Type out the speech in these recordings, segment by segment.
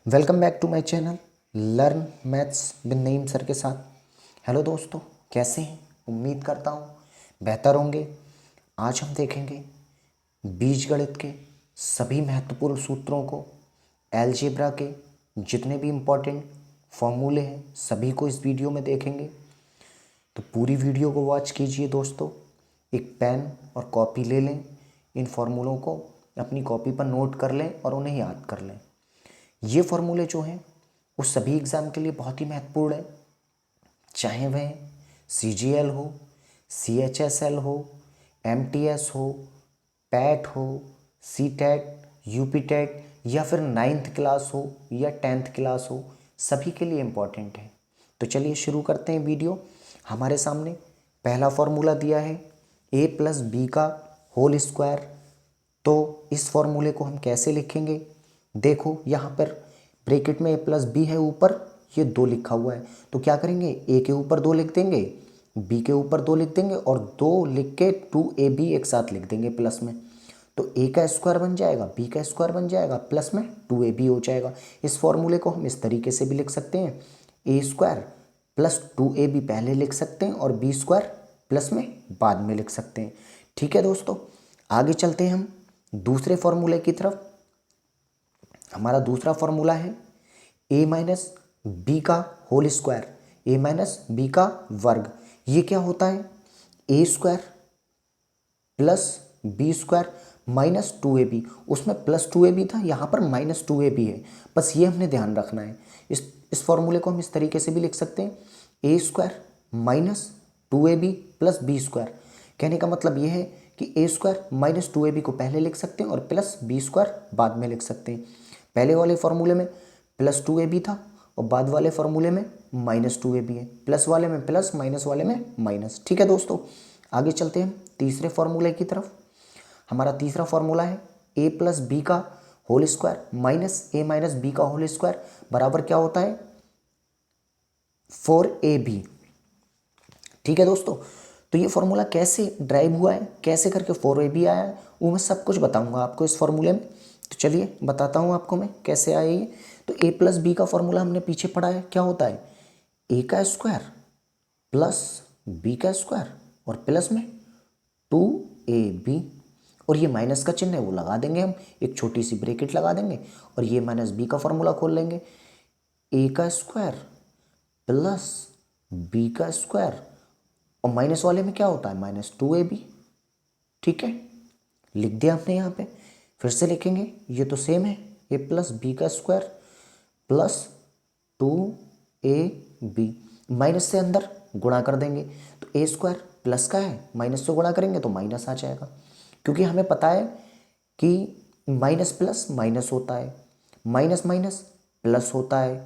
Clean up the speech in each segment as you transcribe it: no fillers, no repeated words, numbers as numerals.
Welcome back to my channel learn maths with Naeem sir के साथ। Hello दोस्तों, कैसे हैं? उम्मीद करता हूँ बेहतर होंगे। आज हम देखेंगे बीजगणित के सभी महत्वपूर्ण सूत्रों को, अलजेब्रा के जितने भी इम्पोर्टेंट फॉर्मूले हैं सभी को इस वीडियो में देखेंगे। तो पूरी वीडियो को वॉच कीजिए दोस्तों। एक पेन और कॉपी ले लें, इन फॉर्मूलों को अपनी कॉपी पर नोट कर लें और उन्हें याद कर लें। ये फॉर्मूले जो हैं वो सभी एग्ज़ाम के लिए बहुत ही महत्वपूर्ण है, चाहे वह CGL हो, CHSL हो, MTS हो, पैट हो, CTET, UPTET या फिर 9th क्लास हो या 10th क्लास हो, सभी के लिए इम्पॉर्टेंट है। तो चलिए शुरू करते हैं वीडियो। हमारे सामने पहला फॉर्मूला दिया है a+b का होल स्क्वायर। तो इस फॉर्मूले को हम कैसे लिखेंगे? देखो यहाँ पर ब्रैकेट में a+b है, ऊपर ये 2 लिखा हुआ है। तो क्या करेंगे, a के ऊपर 2 लिख देंगे, b के ऊपर 2 लिख देंगे और 2 लिख के 2ab एक साथ लिख देंगे प्लस में। तो a का स्क्वायर बन जाएगा, b का स्क्वायर बन जाएगा, प्लस में 2ab हो जाएगा। इस फॉर्मूले को हम इस तरीके से भी लिख सकते हैं, a स्क्वायर प्लस 2ab पहले लिख सकते हैं और b स्क्वायर प्लस में बाद में लिख सकते हैं। ठीक है दोस्तों, आगे चलते हैं हम दूसरे फॉर्मूले की तरफ। हमारा दूसरा फॉर्मूला है a-b का होल स्क्वायर, a-b का वर्ग। ये क्या होता है, a square plus b square minus 2ab। उसमें प्लस 2ab था, यहाँ पर माइनस 2ab है, बस ये हमने ध्यान रखना है। इस फॉर्मूले को हम इस तरीके से भी लिख सकते हैं, a square minus 2ab plus b square. कहने का मतलब ये है कि a स्क्वायर माइनस 2ab को पहले लिख सकते हैं और प्लस b स्क्वायर बाद में लिख सकते हैं। पहले वाले फॉर्मूले में प्लस 2ab था और बाद वाले फॉर्मूले में माइनस 2ab है। प्लस वाले में प्लस, माइनस वाले में माइनस। ठीक है दोस्तों, आगे चलते हैं तीसरे फॉर्मूले की तरफ। हमारा तीसरा फॉर्मूला है a+b का होल स्क्वायर माइनस a-b का होल स्क्वायर बराबर क्या होता है, 4ab। ठीक है दोस्तों, तो ये फॉर्मूला कैसे ड्राइव हुआ है, कैसे करके 4ab आया है, वो मैं सब कुछ बताऊंगा आपको इस फॉर्मूले में। तो चलिए बताता हूँ आपको मैं कैसे आया ये। तो a+b का फॉर्मूला हमने पीछे पढ़ा है, क्या होता है, a का स्क्वायर प्लस b का स्क्वायर और प्लस में 2ab। और ये माइनस का चिन्ह है वो लगा देंगे हम, एक छोटी सी ब्रैकेट लगा देंगे और ये माइनस b का फॉर्मूला खोल लेंगे, a का स्क्वायर प्लस b का स्क्वायर और माइनस वाले में क्या होता है, माइनस 2ab। ठीक है, लिख दिया हमने यहाँ पे। फिर से लिखेंगे, ये तो सेम है, a प्लस बी का स्क्वायर प्लस 2ab, माइनस से अंदर गुणा कर देंगे। तो a स्क्वायर प्लस का है, माइनस से गुणा करेंगे तो माइनस आ जाएगा, क्योंकि हमें पता है कि माइनस प्लस माइनस होता है, माइनस माइनस प्लस होता है,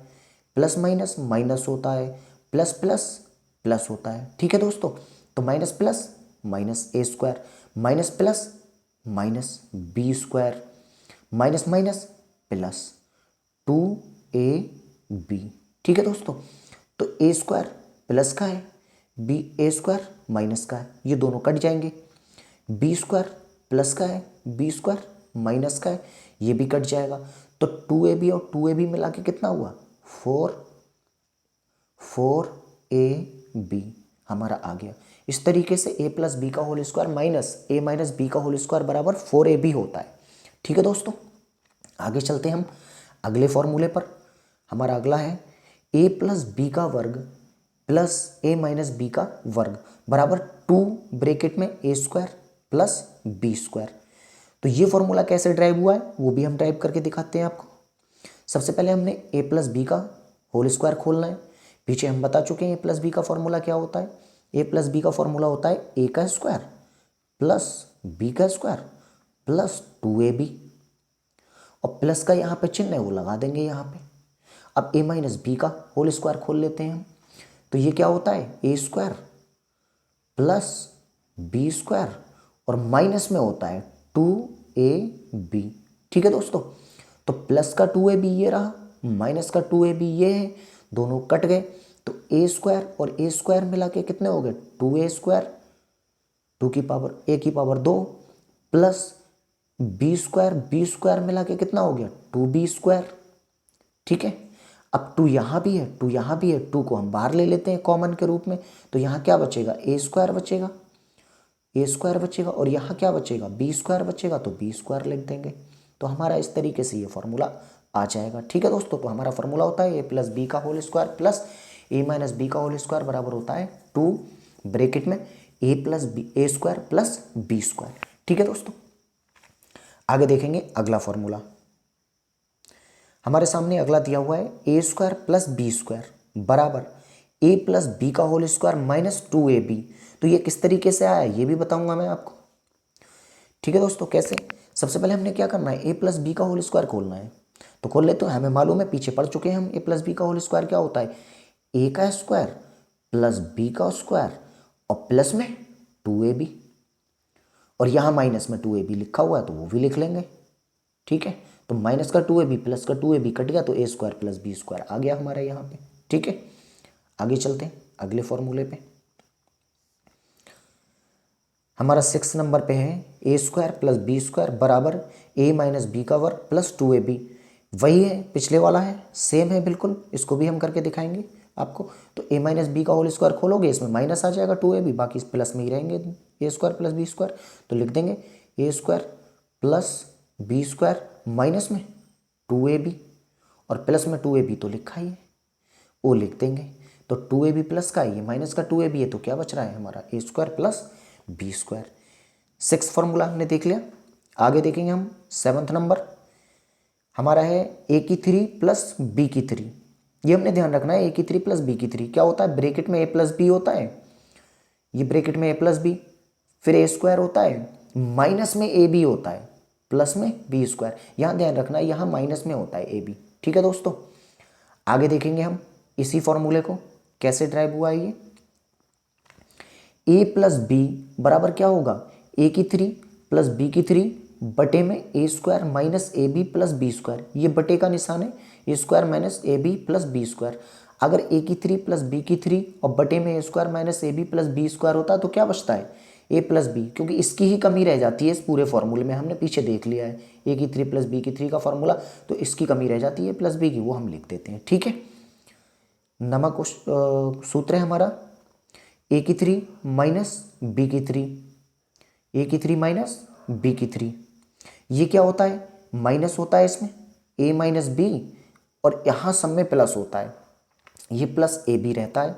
प्लस माइनस माइनस होता है, प्लस प्लस प्लस होता है। ठीक है दोस्तों, तो minus plus minus a square, minus plus minus b square, minus minus plus 2ab। ठीक है दोस्तों, तो a स्क्वायर प्लस का है, b a स्क्वायर माइनस का है, ये दोनों कट जाएंगे। b स्क्वायर प्लस का है, b स्क्वायर माइनस का है, ये भी कट जाएगा। तो 2ab और 2ab मिला के कितना हुआ, 4ab हमारा आ गया। इस तरीके से a+b का होल स्क्वायर माइनस a-b का होल स्क्वायर बराबर 4ab होता है। ठीक है दोस्तों, आगे चलते हैं हम अगले फॉर्मूले पर। हमारा अगला है a+b का वर्ग प्लस a-b का वर्ग बराबर 2 ब्रैकेट में a square plus b square. तो ये फॉर्मूला कैसे ड्राइव हुआ है वो भी हम ड्राइव करके दिखाते हैं आपको। सबसे पहले हमने a+b का होल स्क्वायर खोलना है। पीछे हम बता चुके हैं a+b का फॉर्मूला क्या होता है, a+b का फॉर्मूला होता है a का स्क्वायर प्लस b का स्क्वायर प्लस 2ab और प्लस का यहाँ पे चिन्ह है वो लगा देंगे यहाँ पे। अब a-b का होल स्क्वायर खोल लेते हैं हम। तो ये क्या होता है, a square plus b square और माइनस में होता है 2ab। ठीक है दोस्तों, तो प्लस का 2ab ये रहा, माइनस का 2ab ये है, दोनों कट गए। तो a स्क्वायर और a स्क्वायर मिला के कितने हो गए, 2a स्क्वायर, 2 की पावर a की पावर 2 प्लस b स्क्वायर मिला के कितना हो गया, 2b स्क्वायर। ठीक है। अब टू यहाँ भी है, टू यहाँ भी है, टू को हम बाहर ले लेते हैं कॉमन के रूप में, तो यहाँ क्या बचेगा, ए स्क्वायर बचेगा, ए स्क्वायर बचेगा, और यहाँ क्या बचेगा, बी स्क्वायर बचेगा, तो बी स्क्वायर लिख देंगे। तो हमारा इस तरीके से ये फॉर्मूला आ जाएगा। ठीक है दोस्तों, तो हमारा फॉर्मूला होता है ए प्लस बी का होल स्क्वायर प्लस ए माइनस बी का होल स्क्वायर बराबर होता है 2 ब्रैकेट में ए प्लस बी ए स्क्वायर प्लस बी स्क्वायर। ठीक है दोस्तों, आगे देखेंगे अगला फॉर्मूला। हमारे सामने अगला दिया हुआ है A square plus B square बराबर ए प्लस बी का होल स्क्वायर माइनस 2ab। तो ये किस तरीके से आया ये भी बताऊंगा मैं आपको। ठीक है दोस्तों, कैसे, सबसे पहले हमने क्या करना है, ए प्लस बी का होल स्क्वायर खोलना है, तो खोल लेते हैं। हमें मालूम है, पीछे पढ़ चुके हैं हम, ए प्लस बी का होल स्क्वायर क्या होता है, ए का स्क्वायर प्लस बी का स्क्वायर और प्लस में 2ab, और यहाँ माइनस में 2ab लिखा हुआ है तो वो भी लिख लेंगे। ठीक है, तो माइनस का 2ab प्लस का 2ab कट गया, तो A square plus B square आ गया हमारा यहाँ पे। ठीक है, आगे चलते हैं अगले फॉर्मूले पे। हमारा 6 नंबर पे है A square plus B square बराबर ए माइनस बी का वर्ग प्लस 2ab। वही है, पिछले वाला है, सेम है बिल्कुल, इसको भी हम करके दिखाएंगे आपको। तो ए माइनस बी का होल स्क्वायर खोलोगे, इसमें माइनस आ जाएगा 2ab, बाकी प्लस में ही रहेंगे A square plus B square. तो लिख देंगे A square plus B square minus में 2ab, और प्लस में 2ab तो लिखा ही है, वो लिख देंगे। तो 2ab प्लस का है, ये माइनस का 2ab है, तो क्या बच रहा है हमारा A square plus B square. 6 formula हमने देख लिया। आगे देखेंगे हम 7th नंबर, हमारा है ए की 3 प्लस बी की 3। ये हमने ध्यान रखना है, ए की 3 प्लस बी की 3 क्या होता है, ब्रैकेट में ए प्लस बी होता है, ये ब्रैकेट में ए प्लस बी, फिर ए स्क्वायर होता है, माइनस में ए बी होता है, प्लस में बी स्क्वायर। यहाँ ध्यान रखना है, यहाँ माइनस में होता है ए बी। ठीक है दोस्तों, आगे देखेंगे हम इसी फॉर्मूले को कैसे ड्राइव हुआ है ये। ए प्लस बी बराबर क्या होगा, ए की 3 प्लस बी की 3 बटे में A square minus A B plus B square. ये बटे का निशान है, A square minus A B plus B square. अगर ए की 3 प्लस बी की 3 और बटे में A square minus A B plus B square होता तो क्या बचता है, ए प्लस बी, क्योंकि इसकी ही कमी रह जाती है इस पूरे फॉर्मूले में, हमने पीछे देख लिया है ए की 3 प्लस बी की 3 का फॉर्मूला, तो इसकी कमी रह जाती है प्लस बी की, वो हम लिख देते हैं। ठीक है, नमक सूत्र है हमारा ए की 3 माइनस बी की 3, ए की 3 माइनस बी की 3। ये क्या होता है, माइनस होता है इसमें ए माइनस बी, और यहाँ सब में प्लस होता है, ये प्लस ए बी रहता है,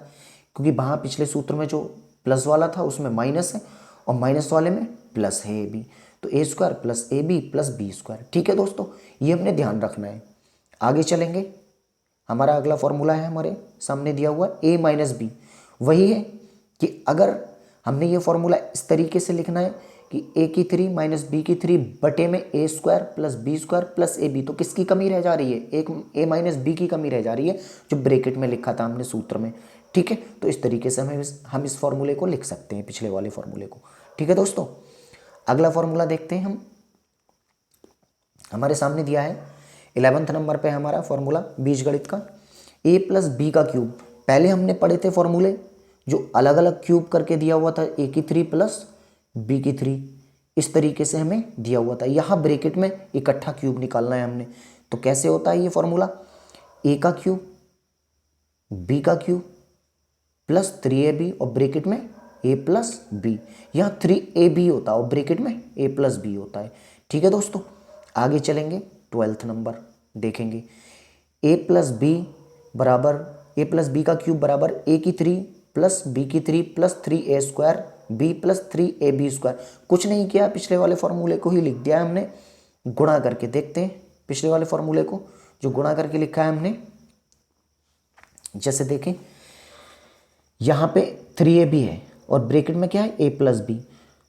क्योंकि वहाँ पिछले सूत्र में जो प्लस वाला था उसमें माइनस है और माइनस वाले में प्लस है ए बी, तो A square plus A B plus B square. ठीक है दोस्तों, ये हमने ध्यान रखना है। आगे चलेंगे, हमारा अगला फॉर्मूला है हमारे सामने दिया हुआ ए माइनस बी। वही है कि अगर हमने ये फॉर्मूला इस तरीके से लिखना है कि ए की 3 माइनस बी की 3 बटे में A square plus B square plus A B, तो किसकी कमी रह जा रही है, एक ए माइनस बी की कमी रह जा रही है, जो ब्रैकेट में लिखा था हमने सूत्र में। ठीक है, तो इस तरीके से हम इस फॉर्मूले को लिख सकते हैं, पिछले वाले फॉर्मूले को। ठीक है दोस्तों, अगला फॉर्मूला देखते हैं हम। हमारे सामने दिया है 11th नंबर पे हमारा फॉर्मूला बीजगणित का, ए प्लस बी का क्यूब। पहले हमने पढ़े थे फॉर्मूले जो अलग अलग क्यूब करके दिया हुआ था, ए की 3 प्लस बी की 3, इस तरीके से हमें दिया हुआ था। यहाँ ब्रैकेट में इकट्ठा क्यूब निकालना है हमने, तो कैसे होता है ये फॉर्मूला, ए का क्यूब बी का क्यूब प्लस 3ab और ब्रैकेट में ए प्लस बी। यहाँ 3ab होता है और ब्रैकेट में ए प्लस बी होता है। ठीक है दोस्तों, आगे चलेंगे 12th नंबर देखेंगे, ए प्लस बी बराबर ए प्लस बी का क्यूब बराबर ए की 3 प्लस बी की 3 plus 3a square B plus 3ab square. कुछ नहीं किया, पिछले वाले फॉर्मूले को ही लिख दिया है हमने, गुणा करके देखते हैं पिछले वाले फॉर्मूले को जो गुणा करके लिखा है हमने। जैसे देखें यहाँ पे 3ab है और ब्रैकेट में क्या है ए प्लस बी,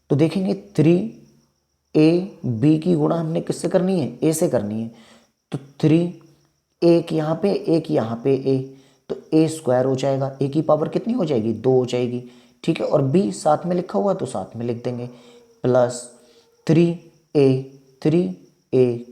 तो देखेंगे 3ab की गुणा हमने किससे करनी है, ए से करनी है, तो 3 एक यहाँ पे एक यहाँ पे ए, तो ए स्क्वायर हो जाएगा, ए की पावर कितनी हो जाएगी, 2 हो जाएगी। ठीक है, और बी साथ में लिखा हुआ है तो साथ में लिख देंगे, प्लस 3a,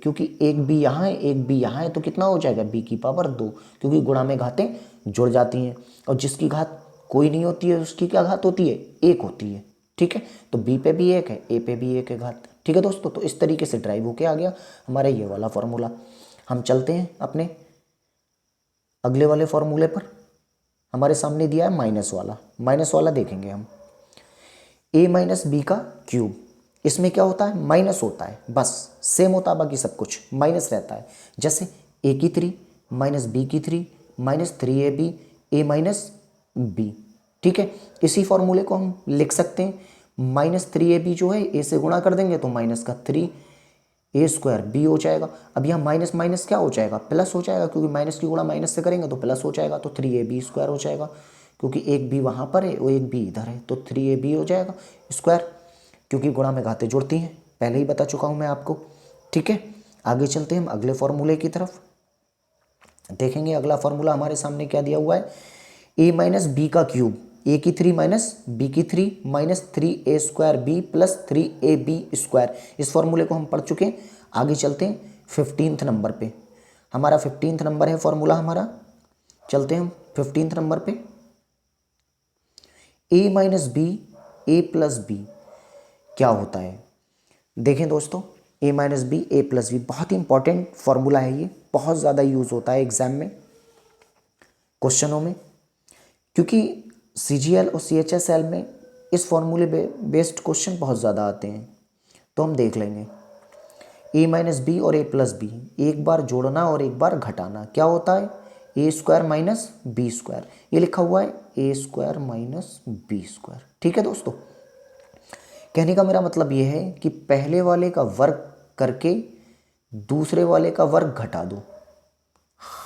क्योंकि एक बी यहाँ है एक बी यहाँ है, तो कितना हो जाएगा, बी की पावर 2, क्योंकि गुणा में घातें जुड़ जाती हैं और जिसकी घात कोई नहीं होती है उसकी क्या घात होती है, 1 होती है। ठीक है, तो बी पे भी 1 है, ए पे भी 1 है घात। ठीक है दोस्तों, तो इस तरीके से ड्राइव होके आ गया हमारा ये वाला फॉर्मूला। हम चलते हैं अपने अगले वाले फॉर्मूले पर हमारे सामने दिया है माइनस वाला देखेंगे हम। ए माइनस बी का क्यूब, इसमें क्या होता है, माइनस होता है, बस सेम होता है, बाकी सब कुछ माइनस रहता है। जैसे ए की 3 माइनस बी की 3 माइनस 3ab ए माइनस बी। ठीक है, इसी फॉर्मूले को हम लिख सकते हैं। माइनस 3ab जो है ए से गुणा कर देंगे तो माइनस का 3a² बी हो जाएगा। अब यहाँ माइनस माइनस क्या हो जाएगा, प्लस हो जाएगा, क्योंकि माइनस की गुणा माइनस से करेंगे तो प्लस हो जाएगा, तो 3ab² हो जाएगा, क्योंकि एक बी वहाँ पर है और एक बी इधर है, तो 3ab हो जाएगा स्क्वायर, क्योंकि गुणा में घातें जुड़ती हैं, पहले ही बता चुका हूँ मैं आपको। ठीक है, आगे चलते हैं हम अगले फॉर्मूले की तरफ। देखेंगे अगला फॉर्मूला हमारे सामने क्या दिया हुआ है, ए माइनस बी का क्यूब, ए की 3 माइनस बी की 3 minus 3a² B plus 3ab²। इस फॉर्मूले को हम पढ़ चुके हैं। आगे चलते हैं 15th नंबर पे, हमारा 15th नंबर है फॉर्मूला हमारा। चलते हैं हम 15th नंबर पे, ए माइनस बी ए प्लस बी क्या होता है। देखें दोस्तों, ए माइनस बी ए प्लस बी बहुत ही इंपॉर्टेंट फॉर्मूला है, ये बहुत ज़्यादा यूज़ होता है एग्जाम में, क्वेश्चनों में, क्योंकि CGL और CHSL में इस फॉर्मूले बेस्ड क्वेश्चन बहुत ज़्यादा आते हैं। तो हम देख लेंगे ए माइनस बी और ए प्लस बी, एक बार जोड़ना और एक बार घटाना, क्या होता है, a² माइनस b²। ये लिखा हुआ है a² माइनस b²। ठीक है दोस्तों, कहने का मेरा मतलब ये है कि पहले वाले का वर्ग करके दूसरे वाले का वर्ग घटा दो,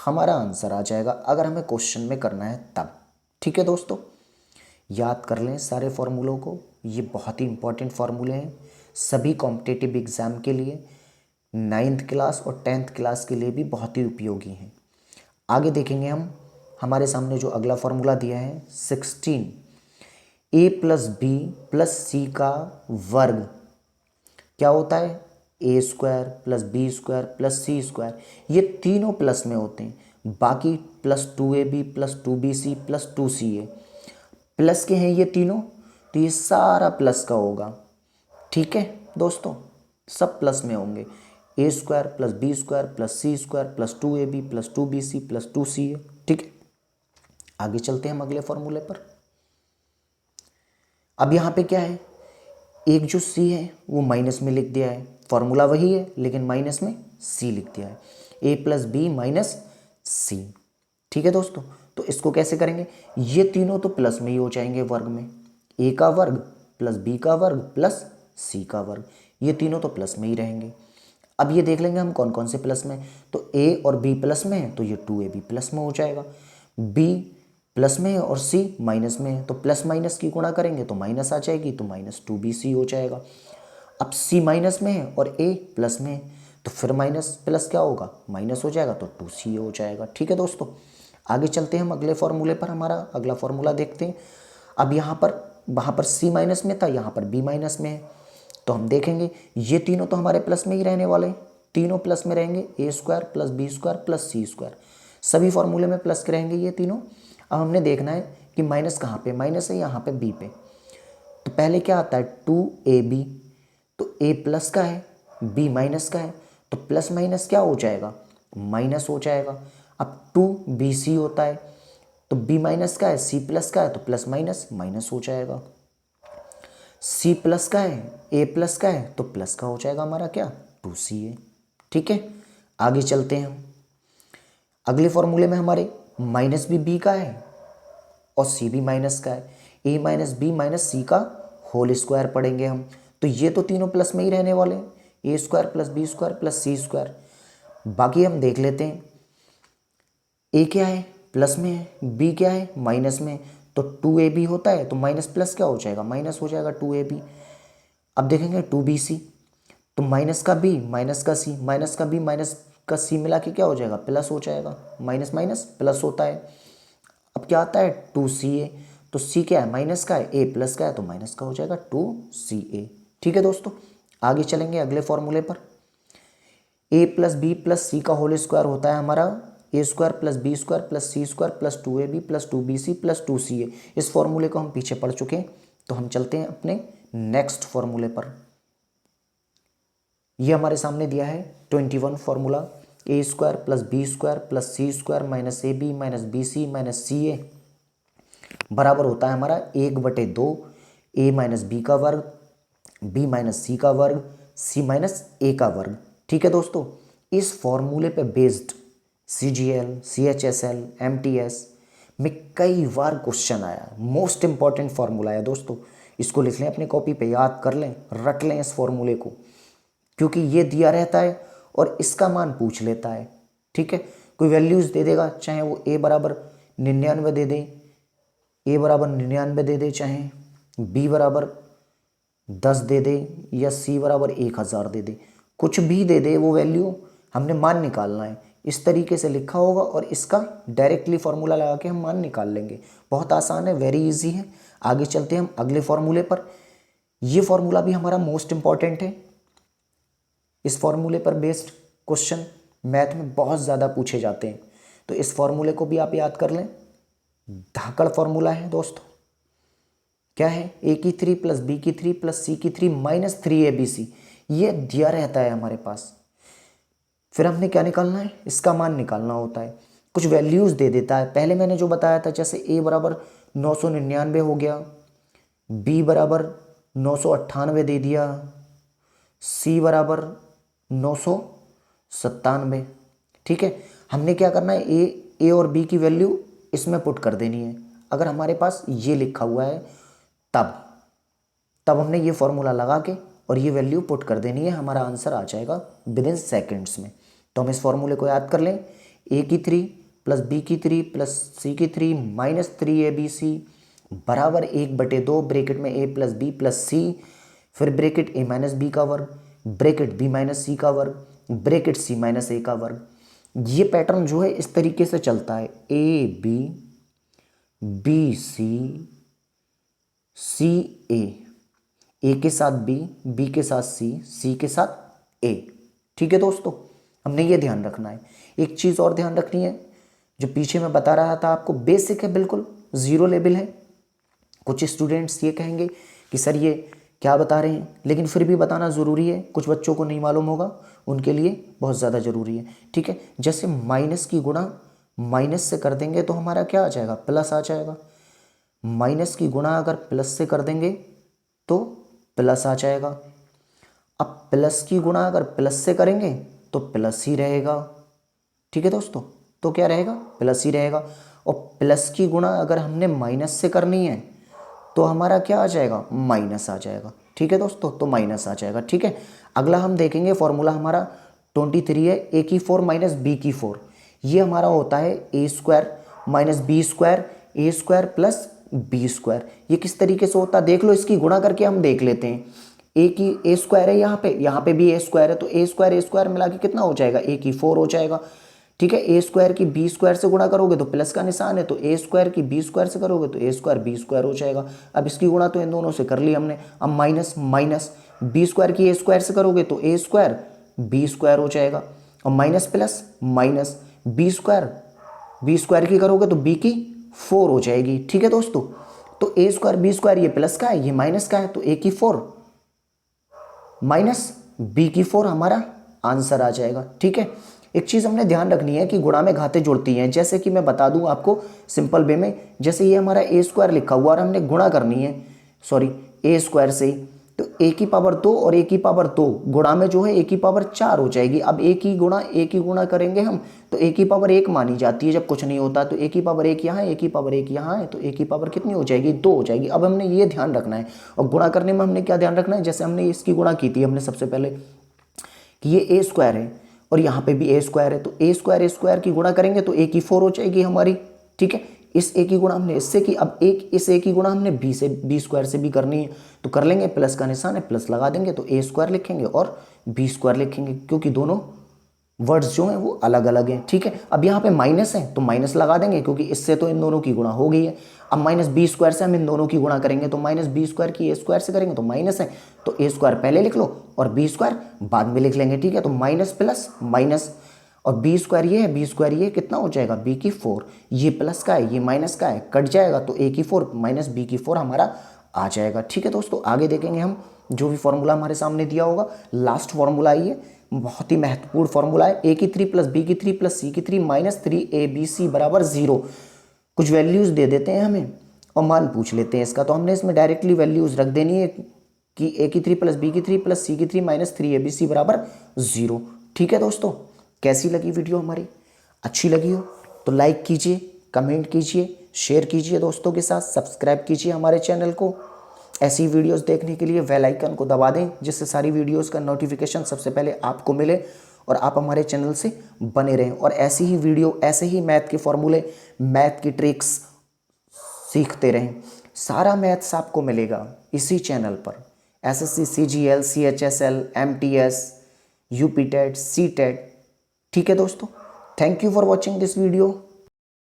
हमारा आंसर आ जाएगा, अगर हमें क्वेश्चन में करना है तब। ठीक है दोस्तों, याद कर लें सारे फॉर्मूलों को, ये बहुत ही इंपॉर्टेंट फार्मूले हैं सभी कॉम्पिटिटिव एग्ज़ाम के लिए, 9th क्लास और 10th क्लास के लिए भी बहुत ही उपयोगी हैं। आगे देखेंगे हम, हमारे सामने जो अगला फार्मूला दिया है 16 ए प्लस बी प्लस सी का वर्ग क्या होता है, a² plus b² plus c²। ये तीनों प्लस में होते हैं, बाकी plus 2ab plus 2bc plus 2ca plus के हैं ये तीनों, तो ये सारा प्लस का होगा। ठीक है दोस्तों, सब प्लस में होंगे, a² plus b² plus c² plus 2ab plus 2bc plus 2ca। ठीक है, आगे चलते हैं हम अगले फॉर्मूले पर। अब यहाँ पे क्या है, एक जो c है वो माइनस में लिख दिया है, फॉर्मूला वही है लेकिन माइनस में c लिख दिया है, a प्लस बी माइनस सी। ठीक है दोस्तों, तो इसको कैसे करेंगे, ये तीनों तो प्लस में ही हो जाएंगे वर्ग में, a का वर्ग प्लस b का वर्ग प्लस c का वर्ग, ये तीनों तो प्लस में ही रहेंगे। अब ये देख लेंगे हम कौन कौन से प्लस में, तो a और b प्लस में है तो ये 2ab प्लस में हो जाएगा, b प्लस में है और c माइनस में है, तो प्लस माइनस की गुणा करेंगे तो माइनस आ जाएगी, तो माइनस 2bc हो जाएगा। अब c माइनस में है और a प्लस में है, तो फिर माइनस प्लस क्या होगा, माइनस हो जाएगा, तो 2c हो जाएगा। ठीक है दोस्तों, आगे चलते हैं हम अगले फॉर्मूले पर, हमारा अगला फॉर्मूला देखते हैं। अब यहाँ पर वहाँ पर c माइनस में था, यहाँ पर b माइनस में है, तो हम देखेंगे ये तीनों तो हमारे प्लस में ही रहने वाले हैं, तीनों प्लस में रहेंगे, a² plus b² plus c², सभी फॉर्मूले में प्लस के रहेंगे ये तीनों। अब हमने देखना है कि माइनस कहाँ पे, माइनस है यहाँ पे b पे, तो पहले क्या आता है 2ab, तो a प्लस का है b माइनस का है, तो प्लस माइनस क्या हो जाएगा, माइनस हो जाएगा। अब 2bc होता है, तो b माइनस का है c प्लस का है, तो प्लस माइनस माइनस हो जाएगा, c प्लस का है a प्लस का है, तो प्लस का हो जाएगा हमारा क्या, 2ca। ठीक है, आगे चलते हैं हम अगले फॉर्मूले में, हमारे माइनस भी b का है और c भी माइनस का है, a माइनस बी माइनस सी का होल स्क्वायर पढ़ेंगे हम, तो ये तो तीनों प्लस में ही रहने वाले हैं, a² plus b² plus c²। बाकी हम देख लेते हैं, a क्या है, प्लस में है, b क्या है, माइनस में, तो 2ab होता है, तो माइनस प्लस क्या हो जाएगा, माइनस हो जाएगा 2ab। अब देखेंगे 2bc, तो माइनस का b माइनस का c, माइनस का b माइनस का c मिला के क्या हो जाएगा, प्लस हो जाएगा, माइनस माइनस प्लस होता है। अब क्या आता है 2ca, तो c क्या है, माइनस का है, a प्लस का है, तो माइनस का हो जाएगा 2ca। ठीक है दोस्तों, आगे चलेंगे अगले फॉर्मूले पर, a प्लस बी प्लस सी का होल स्क्वायर होता है हमारा a² plus b² plus c² plus 2ab plus 2bc plus 2ca। इस फॉर्मूले को हम पीछे पढ़ चुके हैं, तो हम चलते हैं अपने नेक्स्ट फॉर्मूले पर। यह हमारे सामने दिया है 21 formula, A square plus B square plus C square minus A B minus B C minus C A बराबर होता है हमारा 1/2 ए माइनस बी का वर्ग, बी माइनस सी का वर्ग, सी माइनस ए का वर्ग। ठीक है दोस्तों, इस फॉर्मूले पे बेस्ड CGL, CHSL, MTS में कई बार क्वेश्चन आया है। मोस्ट इंपॉर्टेंट फॉर्मूला है दोस्तों, इसको लिख लें अपनी कॉपी पे, याद कर लें, रट लें इस फॉर्मूले को, क्योंकि ये दिया रहता है और इसका मान पूछ लेता है। ठीक है, कोई वैल्यूज़ दे देगा, चाहे वो a बराबर 99 दे दे, a बराबर 99 दे दे, चाहे b बराबर 10 दे दे या c बराबर 1000 दे दे, कुछ भी दे दे वो वैल्यू, हमने मान निकालना है। इस तरीके से लिखा होगा और इसका डायरेक्टली फॉर्मूला लगा के हम मान निकाल लेंगे। बहुत आसान है, वेरी इजी है। आगे चलते हैं हम अगले फॉर्मूले पर। ये फॉर्मूला भी हमारा मोस्ट इंपॉर्टेंट है। इस फॉर्मूले पर बेस्ड क्वेश्चन मैथ में बहुत ज़्यादा पूछे जाते हैं, तो इस फॉर्मूले को भी आप याद कर लें। धाकड़ फॉर्मूला है दोस्तों, क्या है, a3 plus b3 plus c3 minus 3abc, ये दिया रहता है हमारे पास। फिर हमने क्या निकालना है, इसका मान निकालना होता है। कुछ वैल्यूज़ दे देता है, पहले मैंने जो बताया था, जैसे a बराबर 999 हो गया, b बराबर 998 दे दिया, c बराबर 997। ठीक है, हमने क्या करना है, ए और बी की वैल्यू इसमें पुट कर देनी है। अगर हमारे पास ये लिखा हुआ है तब हमने ये फॉर्मूला लगा के और ये वैल्यू पुट कर देनी है, हमारा आंसर आ जाएगा विदिन सेकेंड्स में। तो हम इस फॉर्मूले को याद कर लें, a3 plus b3 plus c3 minus 3abc बराबर 1/2 ब्रैकेट में a plus b plus c, फिर ब्रैकेट a माइनस बी का वर्ग, ब्रैकेट b माइनस सी का वर्ग, ब्रैकेट c माइनस a का वर्ग। ये पैटर्न जो है इस तरीके से चलता है, a b b c c a के साथ b के साथ c के साथ a। ठीक है दोस्तों, हमने ये ध्यान रखना है। एक चीज़ और ध्यान रखनी है, जो पीछे मैं बता रहा था आपको, बेसिक है, बिल्कुल ज़ीरो लेवल है। कुछ स्टूडेंट्स ये कहेंगे कि सर ये क्या बता रहे हैं, लेकिन फिर भी बताना ज़रूरी है, कुछ बच्चों को नहीं मालूम होगा, उनके लिए बहुत ज़्यादा ज़रूरी है। ठीक है, जैसे माइनस की गुणा माइनस से कर देंगे तो हमारा क्या आ जाएगा, प्लस आ जाएगा। माइनस की गुणा अगर प्लस से कर देंगे तो प्लस आ जाएगा। अब प्लस की गुणा अगर प्लस से करेंगे तो प्लस ही रहेगा। ठीक है दोस्तों, तो क्या रहेगा, प्लस ही रहेगा। और प्लस की गुणा अगर हमने माइनस से करनी है तो हमारा क्या आ जाएगा, माइनस आ जाएगा। ठीक है दोस्तों, तो माइनस आ जाएगा। ठीक है, अगला हम देखेंगे फॉर्मूला हमारा 23 है, a की 4 माइनस b की 4। ये हमारा होता है a square minus B square, a square plus B square. ये किस तरीके से होता है देख लो, इसकी गुणा करके हम देख लेते हैं। a स्क्वायर है, यहाँ पे भी a स्क्वायर है, तो a स्क्वायर मिला के कितना हो जाएगा, a की 4 हो जाएगा। ठीक है, a स्क्वायर की b स्क्वायर से गुणा करोगे तो प्लस का निशान है, तो a स्क्वायर की b स्क्वायर से करोगे तो a स्क्वायर b स्क्वायर हो जाएगा। अब इसकी गुणा तो इन दोनों से कर ली हमने। अब माइनस माइनस b स्क्वायर की a स्क्वायर से करोगे तो a स्क्वायर b स्क्वायर हो जाएगा, और minus plus minus b square की करोगे तो b की 4 हो जाएगी। ठीक है दोस्तों, तो a स्क्वायर b स्क्वायर ये प्लस का है, ये माइनस का है, तो a की 4 माइनस b की 4 हमारा आंसर आ जाएगा। ठीक है, एक चीज़ हमने ध्यान रखनी है कि गुणा में घातें जुड़ती हैं। जैसे कि मैं बता दूं आपको सिंपल वे में, जैसे ये हमारा a स्क्वायर लिखा हुआ और हमने गुणा करनी है, सॉरी a स्क्वायर से, तो a की पावर 2 और a की पावर 2 गुणा में जो है a की पावर 4 हो जाएगी। अब a की गुणा करेंगे हम तो a की पावर 1 मानी जाती है जब कुछ नहीं होता, तो a की पावर 1 यहाँ है, a की पावर 1 यहाँ है, तो a की पावर कितनी हो जाएगी, 2 हो जाएगी। अब हमने ये ध्यान रखना है, और गुणा करने में हमने क्या ध्यान रखना है, जैसे हमने इसकी गुणा की थी हमने सबसे पहले कि ये a स्क्वायर है और यहाँ पे भी a स्क्वायर है, तो a स्क्वायर की गुणा करेंगे तो a की 4 हो जाएगी हमारी। ठीक है, इस a की गुणा हमने इससे की, अब इस a की गुणा हमने b स्क्वायर से भी करनी है, तो कर लेंगे, प्लस का निशान है, प्लस लगा देंगे तो a स्क्वायर लिखेंगे और b स्क्वायर लिखेंगे, क्योंकि दोनों वर्ड्स जो हैं वो अलग अलग हैं। ठीक है, अब यहाँ पे माइनस है तो माइनस लगा देंगे, क्योंकि इससे तो इन दोनों की गुणा हो गई है। अब माइनस बी स्क्वायर से हम इन दोनों की गुणा करेंगे, तो माइनस बी स्क्वायर की ए स्क्वायर से करेंगे तो माइनस है, तो ए स्क्वायर पहले लिख लो और बी स्क्वायर बाद में लिख लेंगे। ठीक है, तो माइनस प्लस माइनस, और बी स्क्वायर ये है, बी स्क्वायर ये कितना हो जाएगा, बी की 4, ये प्लस का है, ये माइनस का है, कट जाएगा, तो ए की 4 माइनस बी की 4 हमारा आ जाएगा। ठीक है दोस्तों, आगे देखेंगे हम जो भी फॉर्मूला हमारे सामने दिया होगा। लास्ट फॉर्मूला ये बहुत ही महत्वपूर्ण फॉर्मूला है। ए की 3 प्लस बी की 3 प्लस सी की 3 माइनस 3 ABC बराबर 0। कुछ वैल्यूज़ दे देते हैं हमें और मान पूछ लेते हैं इसका, तो हमने इसमें डायरेक्टली वैल्यूज़ रख देनी है कि ए की 3 प्लस बी की 3 प्लस सी की 3 माइनस 3ABC बराबर 0। ठीक है दोस्तों, कैसी लगी वीडियो हमारी? अच्छी लगी हो तो लाइक कीजिए, कमेंट कीजिए, शेयर कीजिए दोस्तों के साथ, सब्सक्राइब कीजिए हमारे चैनल को। ऐसी वीडियोस देखने के लिए बेल आइकन को दबा दें, जिससे सारी वीडियोस का नोटिफिकेशन सबसे पहले आपको मिले और आप हमारे चैनल से बने रहें और ऐसी ही वीडियो, ऐसे ही मैथ के फॉर्मूले, मैथ की ट्रिक्स सीखते रहें। सारा मैथ्स आपको मिलेगा इसी चैनल पर। SSC, CGL, CHSL, MTS, UPTET, CTET। ठीक है दोस्तों, thank you for watching this video.